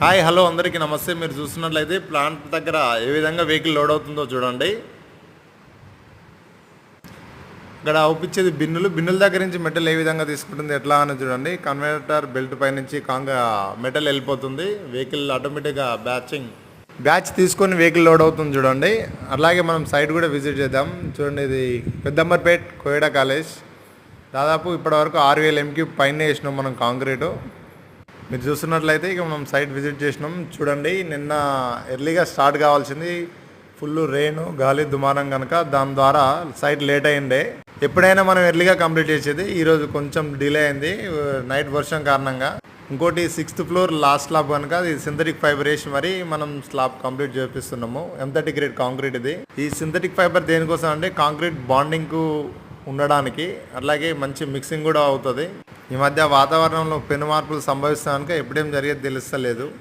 Hi hello అందరికీ నమస్తే. మీరు చూస్తున్నట్లయితే ప్లాంట్ దగ్గర ఏ విధంగా వెహికల్ లోడ్ అవుతుందో చూడండి. ఇక్కడ అవుపించేది బిన్నుల దగ్గర నుంచి మెటల్ ఏ విధంగా తీసుకుంటుంది ఎట్లా అని చూడండి. కన్వర్టర్ బెల్ట్ పై నుంచి మెటల్ వెళ్ళిపోతుంది. వెహికల్ ఆటోమేటిక్గా బ్యాచ్ తీసుకొని వెహికల్ లోడ్ అవుతుంది చూడండి. అలాగే మనం సైట్ కూడా విజిట్ చేద్దాం. చూడండి, ఇది పెద్దంబర్పేట్ కోయడా కాలేజ్. దాదాపు ఇప్పటివరకు 6000 MQ పైన వేసినాం మనం కాంక్రీటు. మీరు చూస్తున్నట్లయితే ఇక మనం సైట్ విజిట్ చేసినాం చూడండి. నిన్న ఎర్లీగా స్టార్ట్ కావాల్సింది, ఫుల్ రెయిన్ గాలి దుమారం కనుక దాని ద్వారా సైట్ లేట్ అయ్యిండే. ఎప్పుడైనా మనం ఎర్లీగా కంప్లీట్ చేసేది, ఈరోజు కొంచెం డిలే అయింది నైట్ వర్షం కారణంగా. ఇంకోటి 6th ఫ్లోర్ లాస్ట్ స్లాబ్ కనుక అది సింథటిక్ ఫైబర్ వేసి మరి మనం స్లాబ్ కంప్లీట్ చేపిస్తున్నాము. M30 గ్రేడ్ కాంక్రీట్ ఇది. ఈ సింథటిక్ ఫైబర్ దేనికోసం అంటే కాంక్రీట్ బాండింగ్కు ఉండడానికి, అలాగే మంచి మిక్సింగ్ కూడా అవుతుంది. ఈ మధ్య వాతావరణంలో పెను మార్పులు సంభవిస్తాయి కనుక ఎప్పుడేం జరిగేది తెలుస్తలేదు.